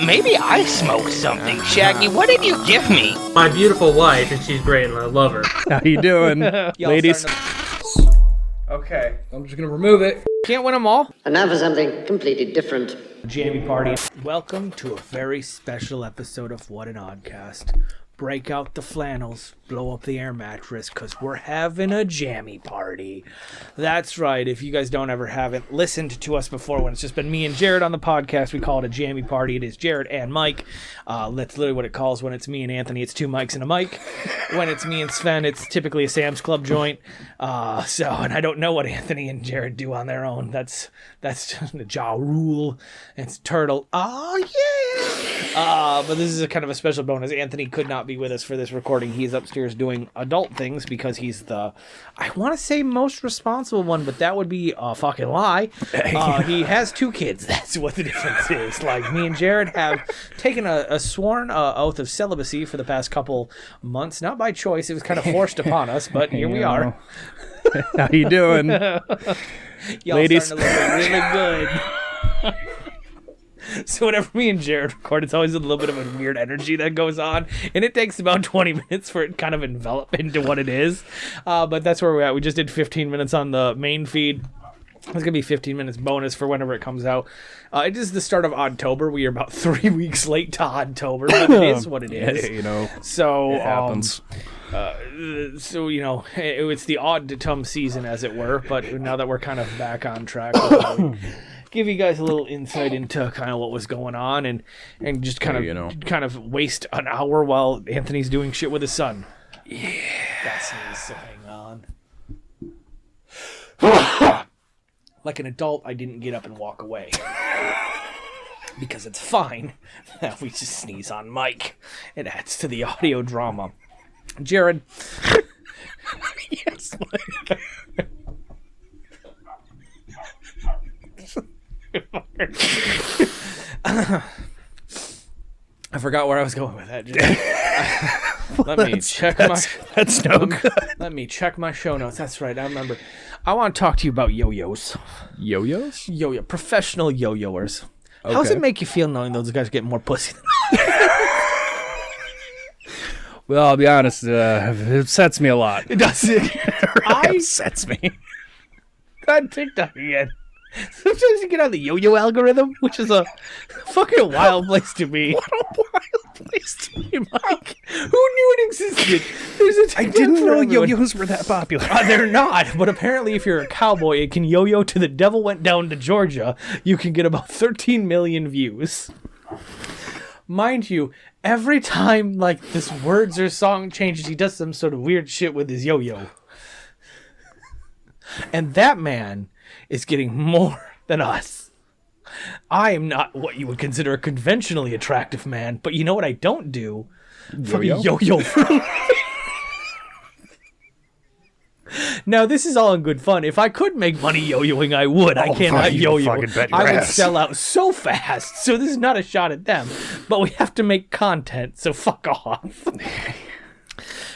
Maybe I smoked something. Shaggy, what did you give me? My beautiful wife, and she's great, and I love her. How you doing, ladies? Okay, I'm just gonna remove it. Can't win them all. And now for something completely different. JaMi party. Welcome to a very special episode of What an Oddcast. Break out the flannels, blow up the air mattress, because we're having a JaMi party. That's right. If you guys haven't listened to us before, when it's just been me and Jared on the podcast, we call it a JaMi party. It is Jared and Mike. That's literally what it calls. When it's me and Anthony, it's two mics and a mic. When it's me and Sven, it's typically a Sam's Club joint. And I don't know what Anthony and Jared do on their own. That's just the Ja Rule. It's Turtle. Oh, yeah! But this is a kind of a special bonus. Anthony could not be with us for this recording. He's upstairs doing adult things because he's the, I want to say, most responsible one, but that would be a fucking lie. He has two kids. That's what the difference is. Like, me and Jared have taken a sworn oath of celibacy for the past couple months. Not by choice. It was kind of forced upon us, but here we are. How you doing? Y'all ladies? Starting to look really good. So whenever me and Jared record, it's always a little bit of a weird energy that goes on, and it takes about 20 minutes for it to kind of envelop into what it is. But that's where we're at. We just did 15 minutes on the main feed. It's going to be 15 minutes bonus for whenever it comes out. It is the start of Oddtober. We are about 3 weeks late to Oddtober, but it is what it is. You know, so it happens. It's the Odd-to-tum season, as it were, but now that we're kind of back on track, give you guys a little insight into kind of what was going on and just kind of waste an hour while Anthony's doing shit with his son. Yeah. That's me, so hang on. Like an adult, I didn't get up and walk away. Because it's fine that we just sneeze on Mike. It adds to the audio drama. Jared. Yes. I forgot where I was going with that. That's no good. Let me check my show notes. That's right. I remember. I want to talk to you about yo-yos. Yo-yos? Yo-yo. Professional yo-yoers. Okay. How does it make you feel knowing those guys get more pussy than Well, I'll be honest, it upsets me a lot. it does? It really upsets me. on TikTok again. Sometimes you get on the yo-yo algorithm, which is a fucking wild place to be. What a wild place to be, Mike. Who knew it existed? I didn't know yo-yos were that popular. They're not, but apparently if you're a cowboy, it can yo-yo to The Devil Went Down to Georgia. You can get about 13 million views. Mind you, every time like this words or song changes, he does some sort of weird shit with his yo-yo. And that man is getting more than us. I am not what you would consider a conventionally attractive man, but you know what I don't do? Fucking yo-yo. Now, this is all in good fun. If I could make money yo-yoing, I would. I cannot yo-yo. I would sell out so fast. So this is not a shot at them. But we have to make content, so fuck off.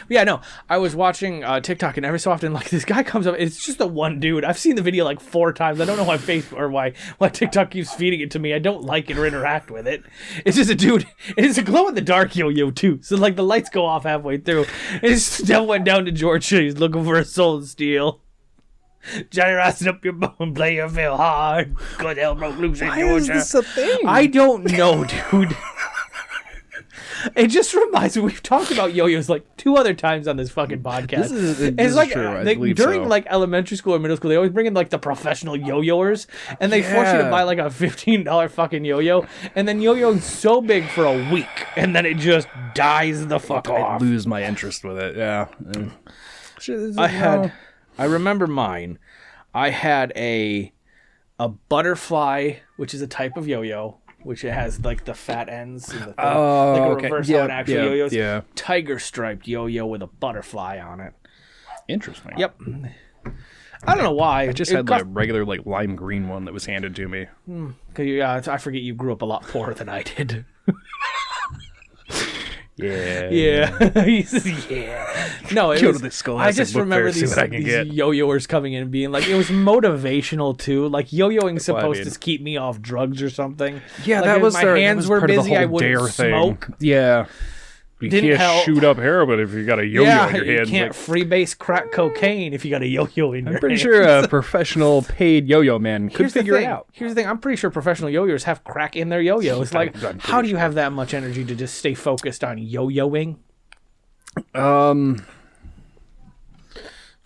Yeah, no, I was watching TikTok, and every so often, like, this guy comes up. It's just the one dude. I've seen the video like 4 times. I don't know why Facebook or why TikTok keeps feeding it to me. I don't like it or interact with it. It's just a dude. It's a glow-in-the-dark yo-yo, too. So, like, the lights go off halfway through. His Devil Went Down to Georgia. He's looking for a soul to steal. Johnny, rising up your bone, play your feel hard. Good hell broke loose in Georgia. Why is this a thing? I don't know, dude. It just reminds me, we've talked about yo-yos like 2 other times on this fucking podcast. This is like true, I they, believe during so. like elementary school or middle school, they always bring in like the professional yo-yoers, and they force you to buy like a $15 fucking yo-yo, and then yo-yo's so big for a week, and then it just dies the fuck off. I lose my interest with it. Yeah. I remember mine. I had a butterfly, which is a type of yo-yo, which it has like the fat ends and the thing, like a reverse how an actual yo-yo's. Yeah. Tiger striped yo-yo with a butterfly on it. Interesting. Yep. I don't know why. I just had like a regular like lime green one that was handed to me. Cause I forget you grew up a lot poorer than I did. Yeah. He says, yeah. No, it Go was, to the school. I just remember see these what I can get. yo-yoers coming in and being like, it was motivational too. Like yo-yoing's Well, I supposed mean- to keep me off drugs or something. Yeah, Like, that if was my their, hands were part of the busy, whole I wouldn't dare smoke. thing. Yeah. You Didn't can't help. shoot up heroin if you got a yo-yo Yeah, in your you hands. can't Like, freebase crack cocaine if you got a yo-yo in your I'm pretty hands. sure a professional paid yo-yo man could Here's the figure thing. it out. Here's the thing. I'm pretty sure professional yo-yoers have crack in their yo-yos. Like, I'm pretty how do you have that much energy to just stay focused on yo-yoing?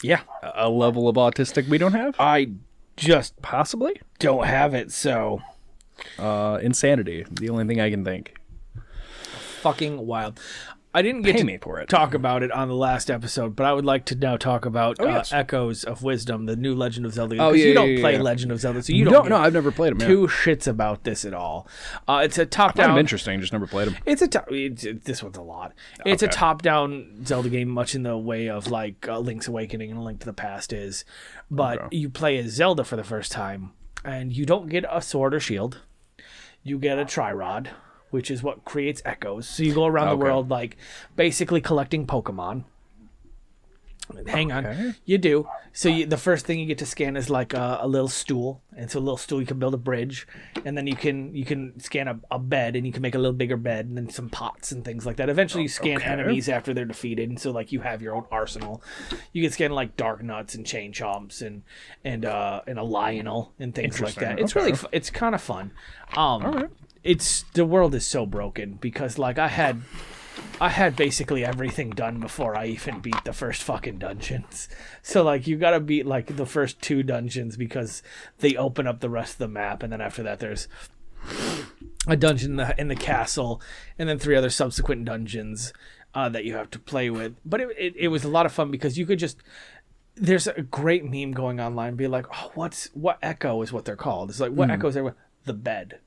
Yeah, A level of autistic we don't have? I just Possibly. don't have it, so Insanity. The only thing I can think. fucking wild. I didn't get Pay to me for it. talk about it on the last episode, but I would like to now talk about yes. Echoes of Wisdom, the new Legend of Zelda game. Oh, 'Cause yeah, you don't yeah, play yeah. Legend of Zelda, so you No, don't no, give I've never played them. two shits about this at all. It's a Kind of top-down... interesting, just never played them. This one's a lot. It's a top-down Zelda game, much in the way of like Link's Awakening and A Link to the Past is. But you play as Zelda for the first time, and you don't get a sword or shield. You get a tri-rod, which is what creates echoes. So you go around the world like basically collecting Pokemon. Hang on, you do. So the first thing you get to scan is like a little stool, and so a little stool you can build a bridge, and then you can scan a bed, and you can make a little bigger bed, and then some pots and things like that. Eventually, you scan enemies after they're defeated, and so like you have your own arsenal. You can scan like Dark Nuts and Chain Chomps and a Lionel and things like that. It's really it's kind of fun. It's the world is so broken because like I had basically everything done before I even beat the first fucking dungeons. So like you gotta beat like the first 2 dungeons because they open up the rest of the map, and then after that there's a dungeon in the castle, and then 3 other subsequent dungeons that you have to play with. But it was a lot of fun because you could just... There's a great meme going online, be like, oh, what echo is what they're called? It's like, what echo is everywhere? The bed.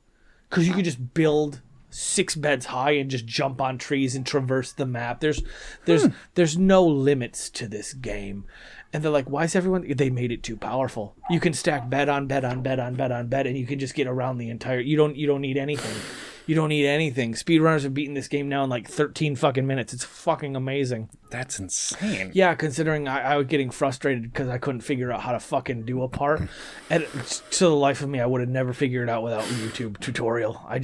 Because you could just build 6 beds high and just jump on trees and traverse the map. There's no limits to this game. And they're like, why is everyone... They made it too powerful. You can stack bed on bed on bed on bed on bed, and you can just get around the entire... You don't need anything. You don't need anything. Speedrunners have beaten this game now in like 13 fucking minutes. It's fucking amazing. That's insane. Yeah, considering I was getting frustrated because I couldn't figure out how to fucking do a part. And to the life of me, I would have never figured it out without a YouTube tutorial. I'm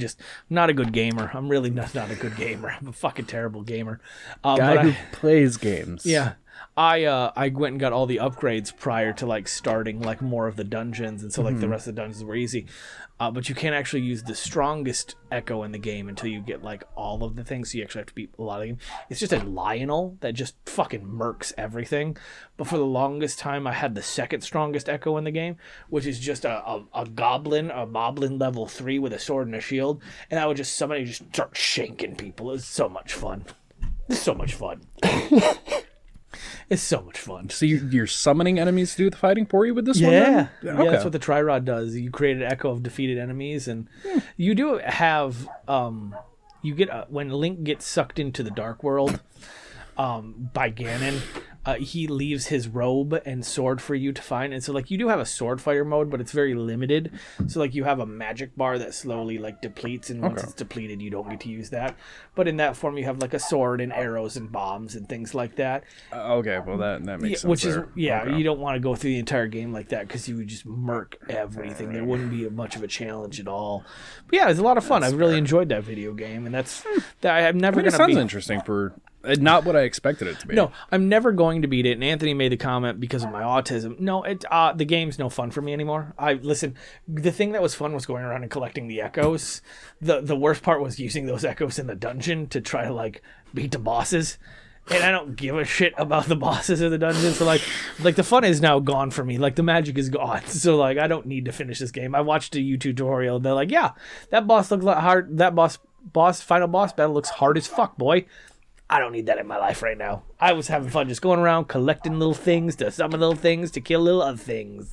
not a good gamer. I'm really not a good gamer. I'm a fucking terrible gamer. Guy who plays games. Yeah. I went and got all the upgrades prior to like starting like more of the dungeons, and so like the rest of the dungeons were easy. But you can't actually use the strongest echo in the game until you get like all of the things. So you actually have to beat a lot of them. It's just a Lionel that just fucking murks everything. But for the longest time, I had the second strongest echo in the game, which is just a goblin, a moblin level 3 with a sword and a shield, and I would just somebody just start shanking people. It's so much fun. It's so much fun. It's so much fun. So you're summoning enemies to do the fighting for you with this one? Yeah, Then? yeah, that's what the tri-rod does. You create an echo of defeated enemies, and you do have you get when Link gets sucked into the Dark World by Ganon. He leaves his robe and sword for you to find, and so like you do have a sword fighter mode, but it's very limited. So like you have a magic bar that slowly like depletes, and once it's depleted, you don't get to use that. But in that form, you have like a sword and arrows and bombs and things like that. Okay, well that makes sense. Which there. you don't want to go through the entire game like that because you would just murk everything. There wouldn't be much of a challenge at all. But yeah, it was a lot of fun. I really enjoyed that video game, and that's that I'm never It gonna sounds be. interesting for not what I expected it to be. No, I'm never going to beat it. And Anthony made the comment because of my autism. No, the game's no fun for me anymore. The thing that was fun was going around and collecting the echoes. The worst part was using those echoes in the dungeon to try to like beat the bosses. And I don't give a shit about the bosses of the dungeon. So like the fun is now gone for me. Like the magic is gone. So like I don't need to finish this game. I watched a YouTube tutorial. They're like, yeah, that boss looks like hard. That final boss battle looks hard as fuck, boy. I don't need that in my life right now. I was having fun just going around collecting little things to summon little things to kill little other things.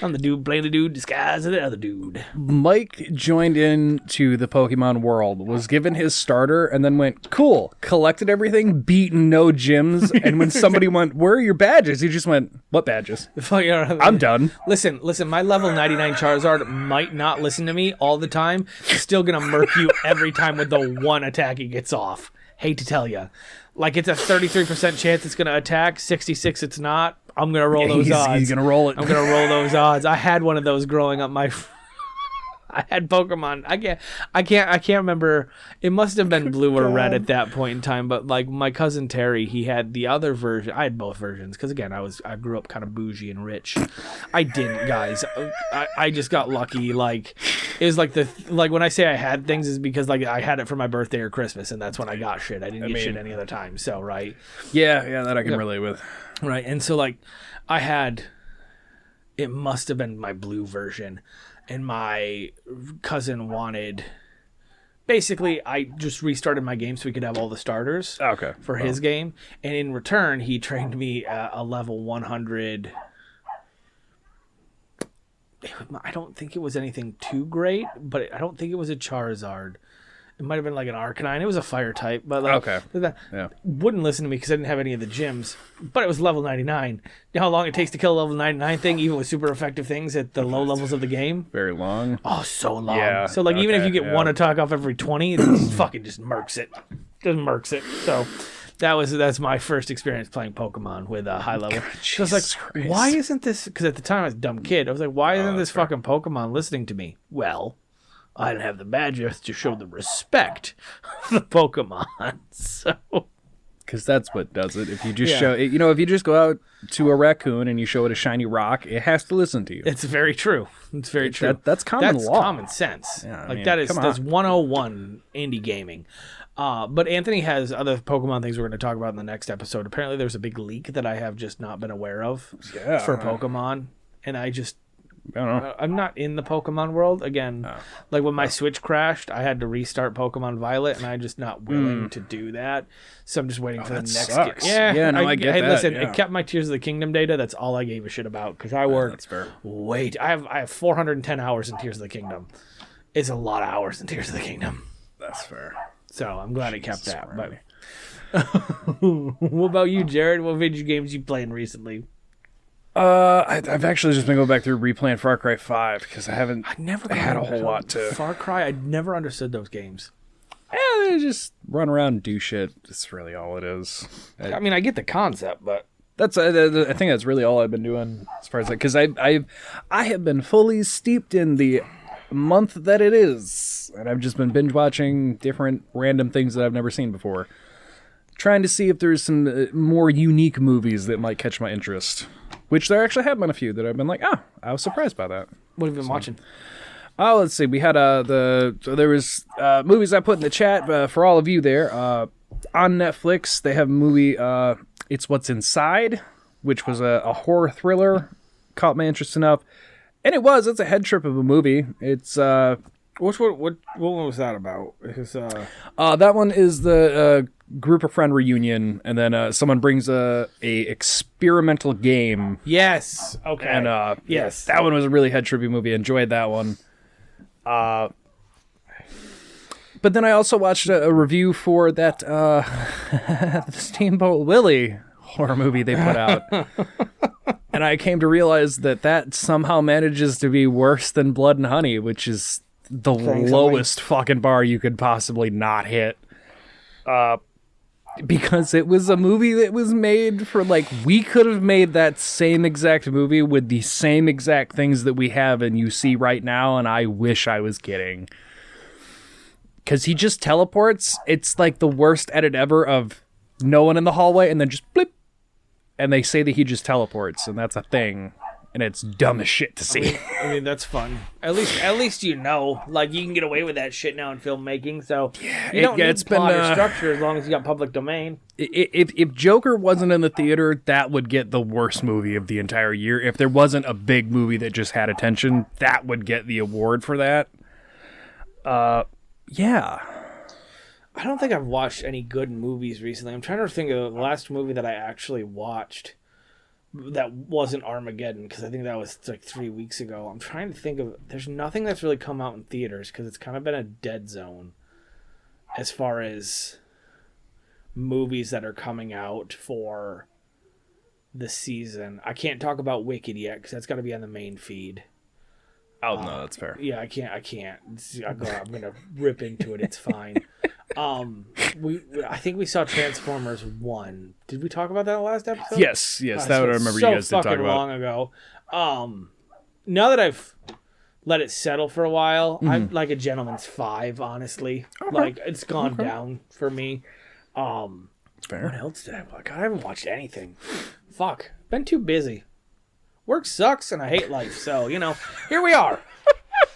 I'm the dude playing the dude disguised as the other dude. Mike joined into the Pokemon world, was given his starter, and then went, cool, collected everything, beaten no gyms, and when somebody went, where are your badges? He just went, what badges? I'm done. Listen, my level 99 Charizard might not listen to me all the time. He's still going to murk you every time with the one attack he gets off. Hate to tell you. Like, it's a 33% chance it's going to attack, 66 it's not. I'm going to roll those odds. He's going to roll it. I'm going to roll those odds. I had one of those growing up. I had Pokemon. I can't remember. It must have been blue or red at that point in time. But like my cousin Terry, he had the other version. I had both versions because again, I grew up kind of bougie and rich. I didn't, guys. I just got lucky. Like it was like when I say I had things is because like I had it for my birthday or Christmas, and that's when I got shit. I didn't get shit any other time. So right. Yeah, that I can relate with. Right, and so like I had. It must have been my blue version. And my cousin wanted... Basically, I just restarted my game so we could have all the starters for his game. And in return, he trained me a level 100... I don't think it was anything too great, but I don't think it was a Charizard. It might have been like an Arcanine. It was a fire type, but like wouldn't listen to me because I didn't have any of the gyms. But it was level 99. You know how long it takes to kill a level 99 thing, even with super effective things at the low levels of the game? Very long. Oh, so long. Yeah, so like even if you get one attack off every 20, it fucking just murks it. So that's my first experience playing Pokemon with a high level. So I was like, Christ. why isn't this? Because at the time I was a dumb kid. I was like, why isn't this fucking Pokemon listening to me? Well. I didn't have the badges to show the respect of the Pokemon, so... Because that's what does it. If you just show... if you just go out to a raccoon and you show it a shiny rock, it has to listen to you. It's very true. It's very true. That's common law. That's common sense. Yeah, that's 101 indie gaming. But Anthony has other Pokemon things we're going to talk about in the next episode. Apparently there's a big leak that I have just not been aware of for Pokemon, and I don't know. I'm not in the Pokemon world. Again, like when my Switch crashed, I had to restart Pokemon Violet, and I'm just not willing to do that. So I'm just waiting for the next. Sucks. I get that. Listen, it kept my Tears of the Kingdom data. That's all I gave a shit about because I worked. That's fair. I have 410 hours in Tears of the Kingdom. It's a lot of hours in Tears of the Kingdom. That's fair. So I'm glad it kept that. But what about you, Jared? What video games you playing recently? I've actually just been going back through replaying Far Cry 5 because I had a whole lot to... Far Cry, I never understood those games. Yeah, they just run around and do shit. That's really all it is. I mean, I get the concept, but... I think that's really all I've been doing as far as like... Because I have been fully steeped in the month that it is. And I've just been binge watching different random things that I've never seen before. Trying to see if there's some more unique movies that might catch my interest. Which there actually have been a few that I've been like, I was surprised by that. What have you been watching? Oh, let's see. We had there was movies I put in the chat for all of you there. On Netflix, they have a movie, It's What's Inside, which was a horror thriller. Caught my interest enough. And it's a head trip of a movie. It's... What one was that about? That one is the group of friend reunion, and then someone brings a experimental game. Yes. Okay. And yes, that one was a really head trippy movie. Enjoyed that one. But then I also watched a review for that the Steamboat Willie horror movie they put out. And I came to realize that somehow manages to be worse than Blood and Honey, which is the lowest fucking bar you could possibly not hit. Because it was a movie that was made for, like, we could have made that same exact movie with the same exact things that we have and you see right now, and I wish I was kidding. Because he just teleports. It's like the worst edit ever of no one in the hallway and then just blip. And they say that he just teleports, and that's a thing. And it's dumb as shit to see. I mean that's fun. At least you know, like you can get away with that shit now in filmmaking. So you don't need plot or structure as long as you got public domain. If Joker wasn't in the theater, that would get the worst movie of the entire year. If there wasn't a big movie that just had attention, that would get the award for that. Yeah. I don't think I've watched any good movies recently. I'm trying to think of the last movie that I actually watched that wasn't Armageddon, because I think that was like 3 weeks ago. I'm trying to think of... There's nothing that's really come out in theaters because it's kind of been a dead zone as far as movies that are coming out for the season. I can't talk about Wicked yet because that's got to be on the main feed. Oh, no, that's fair. Yeah, I can't. I'm gonna rip into it. It's fine. I think we saw Transformers 1. Did we talk about that in the last episode? Yes, that would I remember you guys did talk about. Long ago. Now that I've let it settle for a while, I'm like a gentleman's 5, honestly. Okay. Like, it's gone down for me. Fair. What else did I watch? God, I haven't watched anything. Fuck. Been too busy. Work sucks and I hate life, so, here we are. I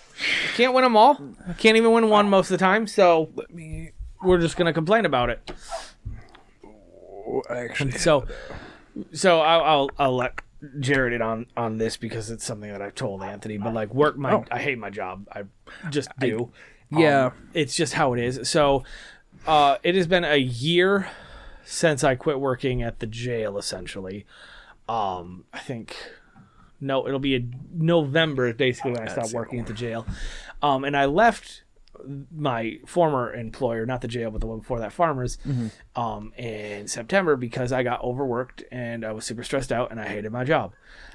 can't win them all. I can't even win one most of the time, so we're just going to complain about it. Actually, so I'll let Jared in on this because it's something that I've told Anthony, but like I hate my job. I just do. It's just how it is. So it has been a year since I quit working at the jail, essentially. I think... No, it'll be November, basically, when I stopped working at the jail. And I left my former employer, not the jail, but the one before that, Farmers, in September because I got overworked and I was super stressed out and I hated my job.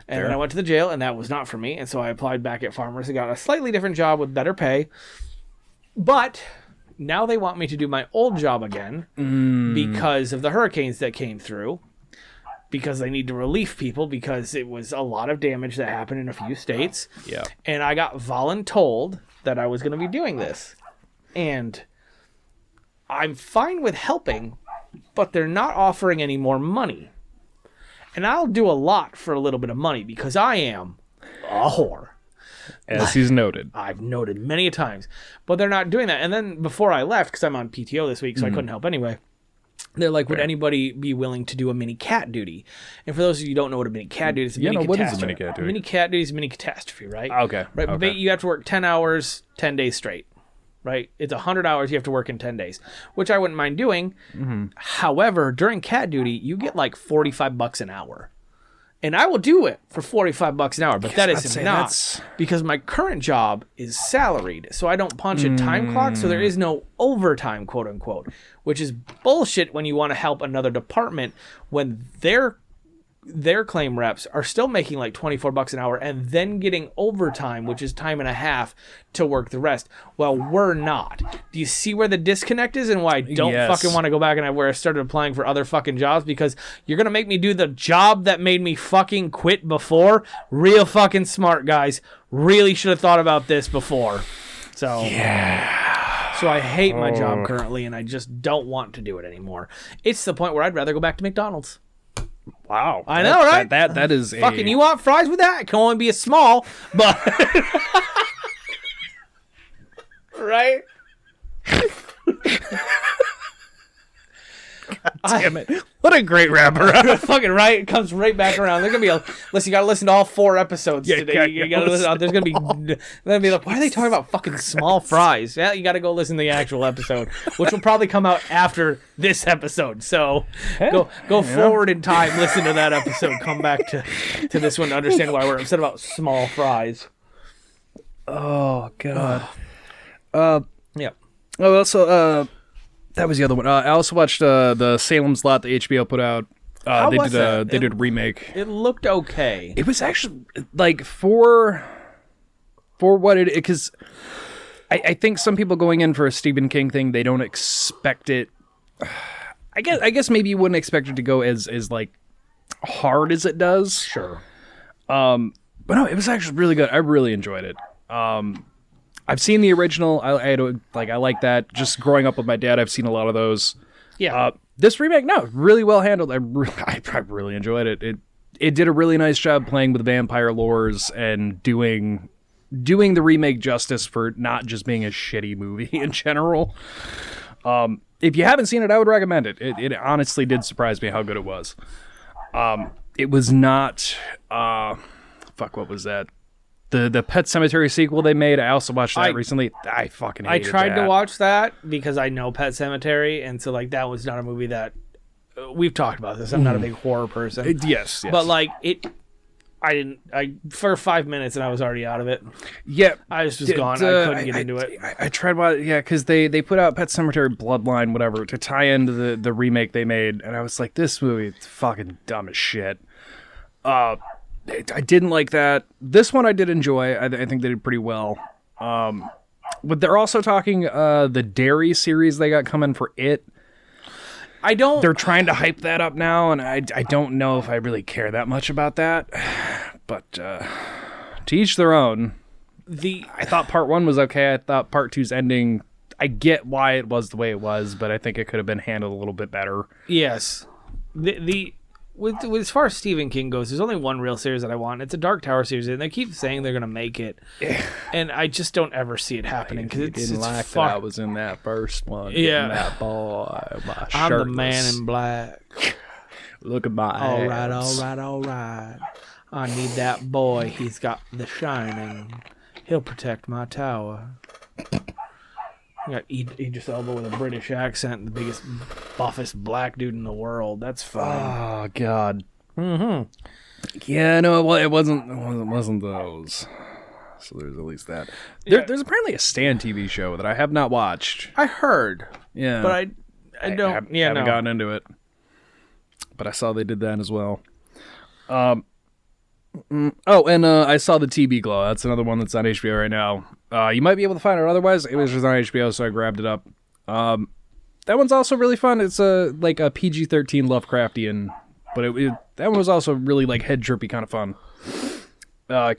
And then I went to the jail and that was not for me. And so I applied back at Farmers and got a slightly different job with better pay. But now they want me to do my old job again because of the hurricanes that came through. Because they need to relieve people because it was a lot of damage that happened in a few states. Yeah. And I got voluntold that I was going to be doing this. And I'm fine with helping, but they're not offering any more money. And I'll do a lot for a little bit of money because I am a whore. As he's noted. I've noted many a times. But they're not doing that. And then before I left, because I'm on PTO this week, so I couldn't help anyway. They're like, would anybody be willing to do a mini cat duty? And for those of you who don't know what a mini cat duty is, it's a mini catastrophe. What is a mini cat duty? Mini cat duty is a mini catastrophe, right? Okay. Right, okay. But you have to work 10 hours, 10 days straight, right? It's 100 hours you have to work in 10 days, which I wouldn't mind doing. However, during cat duty, you get like $45 an hour. And I will do it for $45 an hour, but that is not because my current job is salaried, so I don't punch a time clock, so there is no overtime, quote unquote, which is bullshit when you want to help another department when their claim reps are still making like $24 an hour and then getting overtime, which is time and a half to work the rest. Well, we're not. Do you see where the disconnect is and why I don't fucking want to go back and where I started applying for other fucking jobs? Because you're going to make me do the job that made me fucking quit before? Real fucking smart, guys. Really should have thought about this before. So, So I hate my job currently and I just don't want to do it anymore. It's the point where I'd rather go back to McDonald's. Wow. I know, right? That is fucking, you want fries with that? It can only be a small, but... right? God damn it. What a great wrapper. Fucking right. It comes right back around. There's going to be listen, you got to listen to all 4 episodes today. You got to listen. There's going to be like, why are they talking about fucking small fries? Yeah, you got to go listen to the actual episode, which will probably come out after this episode. So go forward in time, listen to that episode, come back to this one to understand why we're upset about small fries. Oh, God. Yeah. Oh, also, that was the other one. I also watched the Salem's Lot that HBO put out. They did a remake. It looked okay. It was actually like for what it, because I think some people going in for a Stephen King thing, they don't expect it. I guess maybe you wouldn't expect it to go as like hard as it does. Sure. But no, it was actually really good. I really enjoyed it. I've seen the original. I like that. Just growing up with my dad, I've seen a lot of those. Yeah. This remake, no, really well handled. I really enjoyed it. It did a really nice job playing with vampire lores and doing the remake justice for not just being a shitty movie in general. If you haven't seen it, I would recommend it. It honestly did surprise me how good it was. It was not. What was that? The Pet Sematary sequel they made. I also watched that recently. I fucking hated I tried that. to watch that because I know Pet Cemetery, and so like that was not a movie that we've talked about this. I'm not a big horror person. Yes, but like I for 5 minutes and I was already out of it. Yeah, I just was gone. I couldn't get into it. I tried because they put out Pet Sematary Bloodline, whatever, to tie into the remake they made, and I was like, this movie is fucking dumb as shit. I didn't like that. This one I did enjoy. I think they did pretty well. But they're also talking the Dairy series they got coming for it. They're trying to hype that up now, and I don't know if I really care that much about that. But to each their own. I thought part 1 was okay. I thought part 2's ending, I get why it was the way it was, but I think it could have been handled a little bit better. Yes. With as far as Stephen King goes, there's only one real series that I want. It's a Dark Tower series, and they keep saying they're gonna make it, and I just don't ever see it happening because it's like that I was in that first one. Yeah, that boy. I'm the man in black. Look at my abs. All right. I need that boy. He's got the shining. He'll protect my tower. You got Idris Elba with a British accent, the biggest, buffest black dude in the world. That's fine. Oh God. Mm-hmm. Yeah, no, it wasn't those. So there's at least that. There's apparently a Stan TV show that I have not watched. I heard. Yeah, but I don't. haven't gotten into it. But I saw they did that as well. I saw the TB Glow. That's another one that's on HBO right now. You might be able to find it otherwise. It was just on HBO, so I grabbed it up. That one's also really fun. It's a PG-13 Lovecraftian, but that one was also really like head trippy kind of fun.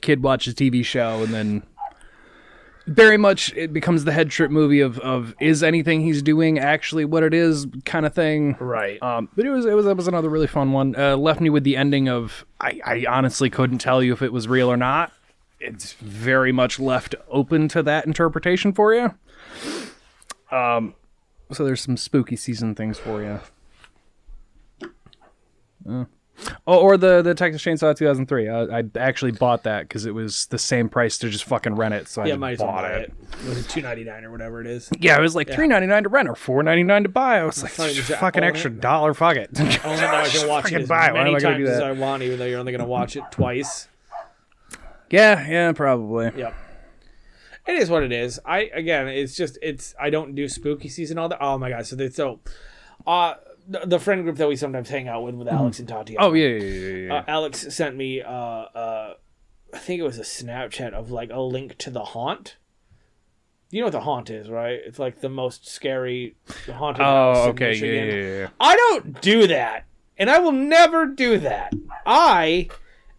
Kid watches TV show, and then very much it becomes the head trip movie of is anything he's doing actually what it is kind of thing. Right. But it was another really fun one. Left me with the ending of I honestly couldn't tell you if it was real or not. It's very much left open to that interpretation for you. So there's some spooky season things for you. Or the Texas Chainsaw 2003. I actually bought that because it was the same price to just fucking rent it. So I bought it. It was $2.99 or whatever it is. Yeah, it was like $3.99 to rent or $4.99 to buy. I was like, fucking extra $1. Fuck it. Only now I can watch it as many times as I want, even though you're only going to watch it twice. Yeah, probably. Yep. It is what it is. I don't do spooky season all that. Oh my god! The friend group that we sometimes hang out with Alex and Tatiana. Oh yeah. Alex sent me I think it was a Snapchat of like a link to The Haunt. You know what The Haunt is, right? It's like the most scary haunted house in Michigan. Yeah. I don't do that, and I will never do that. I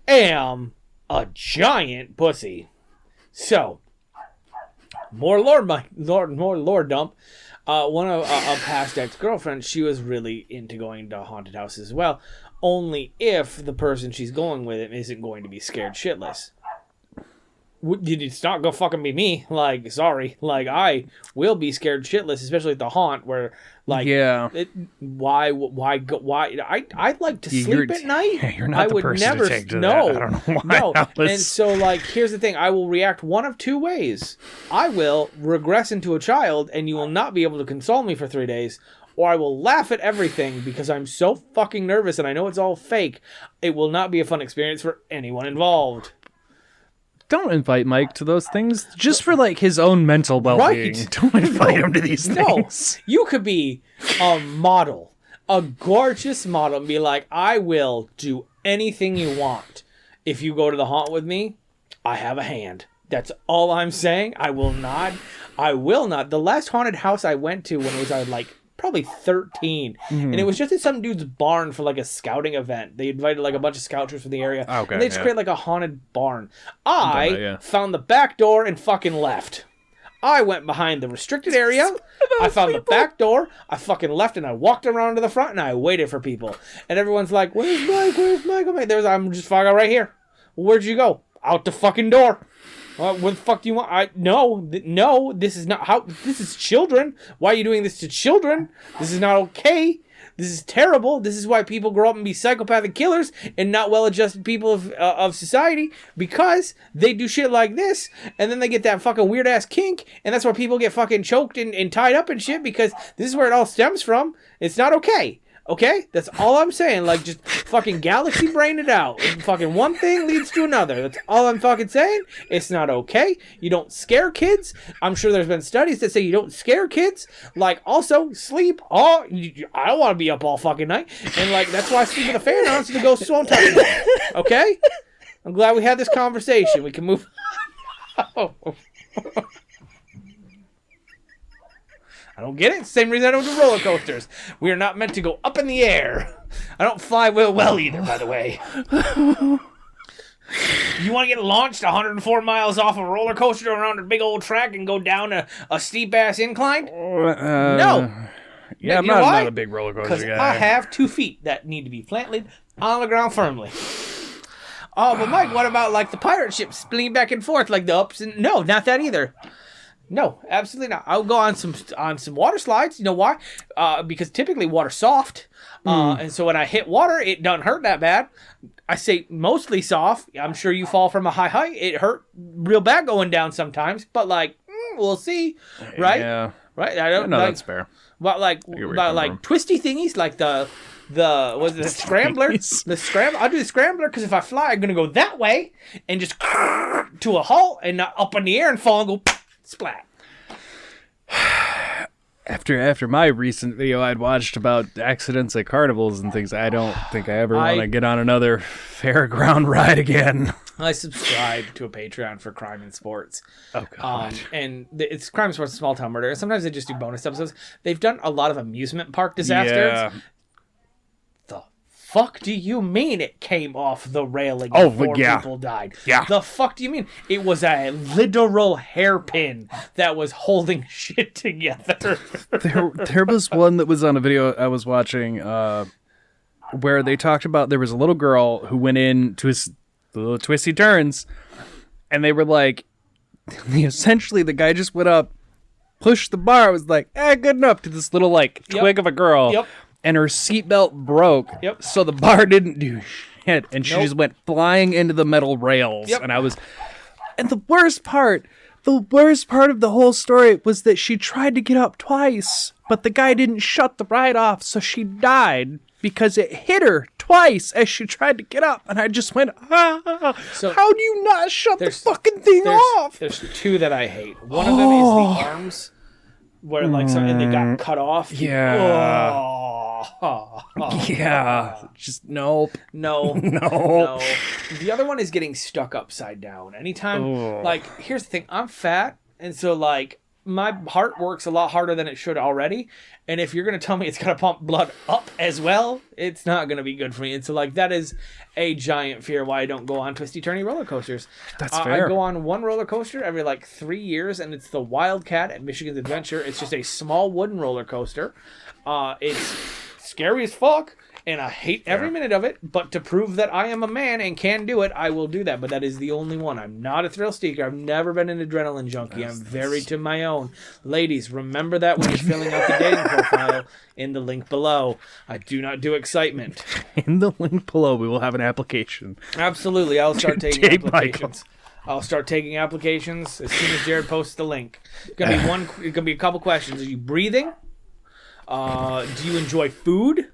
am a giant pussy. So, more lore dump. One of a past ex-girlfriend, she was really into going to haunted houses as well, only if the person she's going with it isn't going to be scared shitless. It's not gonna fucking be me. Like, sorry. Like, I will be scared shitless, especially at the haunt, where, like, why? I like to sleep at night. Yeah, you're not the person to take to that. I don't know why. No. And so, like, here's the thing. I will react one of two ways. I will regress into a child, and you will not be able to console me for 3 days, or I will laugh at everything because I'm so fucking nervous and I know it's all fake. It will not be a fun experience for anyone involved. Don't invite Mike to those things just for like his own mental well-being. Right. Don't invite him to these things. No, you could be a model, a gorgeous model, and be like, I will do anything you want. If you go to the haunt with me, I have a hand. That's all I'm saying. I will not. The last haunted house I went to when I was like probably 13, and it was just in some dude's barn for like a scouting event. They invited like a bunch of scouters from the area, and they just created like a haunted barn. I found the back door and fucking left. I went behind the restricted area. I found the back door. I fucking left and I walked around to the front and I waited for people. And everyone's like, "Where's Mike? Where's Mike?" I'm just fucking right here. Where'd you go? Out the fucking door. What the fuck do you want? No, this is not how. This is children. Why are you doing this to children? This is not okay. This is terrible. This is why people grow up and be psychopathic killers and not well-adjusted people of society, because they do shit like this, and then they get that fucking weird-ass kink, and that's why people get fucking choked and tied up and shit, because this is where it all stems from. It's not okay. Okay? That's all I'm saying. Like, just fucking galaxy brain it out. And fucking one thing leads to another. That's all I'm fucking saying. It's not okay. You don't scare kids. I'm sure there's been studies that say you don't scare kids. Like, also, sleep. I don't want to be up all fucking night. And, like, that's why I sleep with a fan on so the ghosts won't touch me. Okay? I'm glad we had this conversation. We can move on. I don't get it. Same reason I don't do roller coasters. We are not meant to go up in the air. I don't fly well either, by the way. You want to get launched 104 miles off a roller coaster around a big old track and go down a steep-ass incline? No. Yeah, I'm not a big roller coaster guy. Because I have 2 feet that need to be planted on the ground firmly. Oh, but Mike, what about like the pirate ship spinning back and forth like the ups and... No, not that either. No, absolutely not. I'll go on some water slides. You know why? Because typically water's soft. And so when I hit water, it doesn't hurt that bad. I say mostly soft. I'm sure you fall from a high height. It hurt real bad going down sometimes. But like, we'll see. Right? Yeah. Right? I don't know. That's fair. But like twisty thingies, like the scrambler. The scrambler. I'll do the scrambler because if I fly, I'm going to go that way and just to a halt and not up in the air and fall and go... Splat. After my recent video I'd watched about accidents at carnivals and things, I don't think I ever want to get on another fairground ride again. I subscribe to a Patreon for Crime and Sports. Oh, God. It's Crime and Sports and Small Town Murder. Sometimes they just do bonus episodes. They've done a lot of amusement park disasters. Yeah. Fuck do you mean it came off the railing and 4 people died? Yeah. The fuck do you mean? It was a literal hairpin that was holding shit together. There was one that was on a video I was watching where they talked about there was a little girl who went into his little twisty turns, and they were like, essentially the guy just went up, pushed the bar, was like, good enough, to this little like twig of a girl. Yep. And her seatbelt broke, so the bar didn't do shit, and she just went flying into the metal rails. Yep. And the worst part of the whole story was that she tried to get up twice, but the guy didn't shut the ride off, so she died because it hit her twice as she tried to get up. And I just went, so how do you not shut the fucking thing off? There's 2 that I hate. One of them is the arms, where like and they got cut off. Yeah. Yeah. Just nope. No. The other one is getting stuck upside down. Anytime, like, here's the thing. I'm fat, and so, like, my heart works a lot harder than it should already. And if you're going to tell me it's going to pump blood up as well, it's not going to be good for me. And so, like, that is a giant fear why I don't go on twisty-turny roller coasters. That's fair. I go on one roller coaster every, like, 3 years, and it's the Wildcat at Michigan's Adventure. It's just a small wooden roller coaster. It's scary as fuck, and I hate every minute of it, but to prove that I am a man and can do it, I will do that. But that is the only one. I'm not a thrill seeker. I've never been an adrenaline junkie. I'm very to my own. Ladies, remember that when you're filling out the dating profile in the link below. I do not do excitement. In the link below, we will have an application. Absolutely. I'll start taking applications. I'll start taking applications as soon as Jared posts the link. It's gonna be a couple questions. Are you breathing? Do you enjoy food?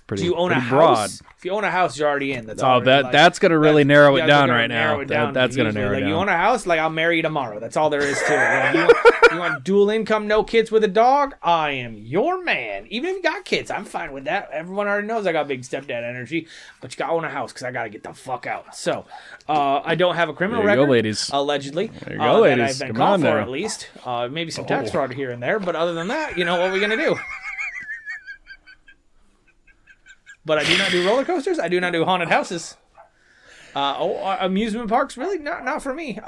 Pretty, do you own a house? Broad. If you own a house, you're already in. That's gonna really narrow it down right now. That's gonna narrow it down. You own a house, like I'll marry you tomorrow. That's all there is to it. Like, you want dual income, no kids with a dog? I am your man. Even if you got kids, I'm fine with that. Everyone already knows I got big stepdad energy, but you gotta own a house because I gotta get the fuck out. So, I don't have a criminal record. There you go, ladies. Allegedly, there you go, ladies. That I've been called for at least. Maybe some tax fraud here and there, but other than that, you know what are we gonna do? But I do not do roller coasters. I do not do haunted houses. Amusement parks, really not for me.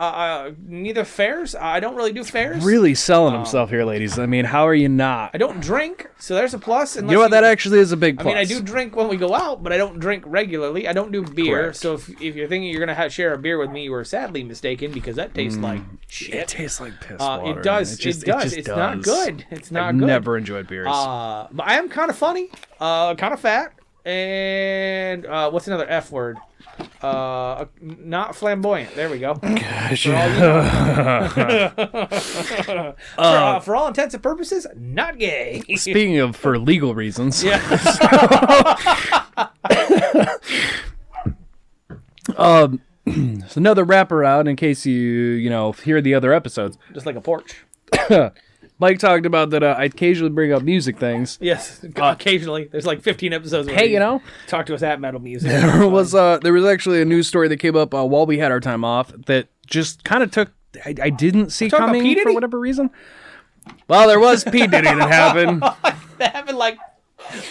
Neither fairs. I don't really do fairs. Really selling himself here, ladies. I mean, how are you not? I don't drink, so there's a plus. You know what? That actually is a big plus. I mean, I do drink when we go out, but I don't drink regularly. I don't do beer. Correct. So if you're thinking you're gonna share a beer with me, you were sadly mistaken because that tastes like shit. It tastes like piss water. It does. It does. It's not good. It's not good. Never enjoyed beers. But I am kind of funny, kind of fat, and what's another F word? Not flamboyant. There we go. For all intents and purposes, not gay. Speaking of for legal reasons. Yeah. It's another wraparound in case you hear the other episodes. Just like a porch. Mike talked about that I occasionally bring up music things. Yes, occasionally. There's like 15 episodes. Where Hey, talk to us at Metal Music. There was actually a news story that came up while we had our time off that just kind of took. I didn't see coming for whatever reason. Well, there was P. Diddy that happened. That happened like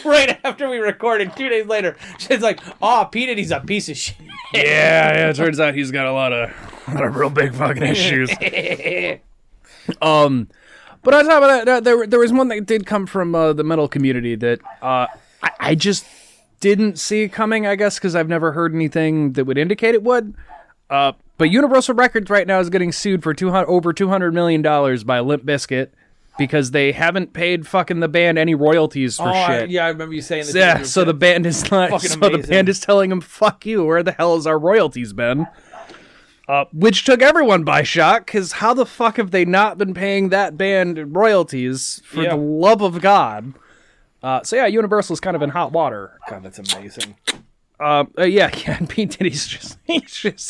right after we recorded. 2 days later, she's like, "Oh, P. Diddy's a piece of shit." Yeah. It turns out he's got a lot of real big fucking issues. But on top of that, there was one that did come from the metal community that I just didn't see coming, I guess, because I've never heard anything that would indicate it would. But Universal Records right now is getting sued for over $200 million by Limp Bizkit because they haven't paid fucking the band any royalties for shit. Yeah, I remember you saying this. Yeah, so the band is not. So the band is telling them, "Fuck you! Where the hell has our royalties been?" Which took everyone by shock, because how the fuck have they not been paying that band royalties for the love of God? So yeah, Universal's kind of in hot water. God, that's amazing. And Pete Diddy's just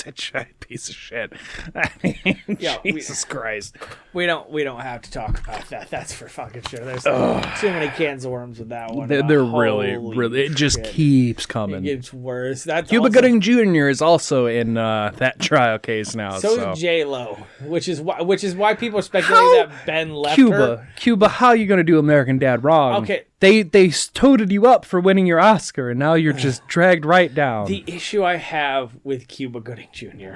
a giant piece of shit. I mean, Jesus Christ. We don't have to talk about that. That's for fucking sure. There's too many cans of worms with that one. They're really, it just keeps coming. It gets worse. Cuba Gooding Jr. is also in that trial case now. So is J-Lo, which is why people are speculating that Ben left her. Cuba, how are you going to do American Dad wrong? Okay. They toted you up for winning your Oscar, and now you're just dragged right down. The issue I have with Cuba Gooding Jr.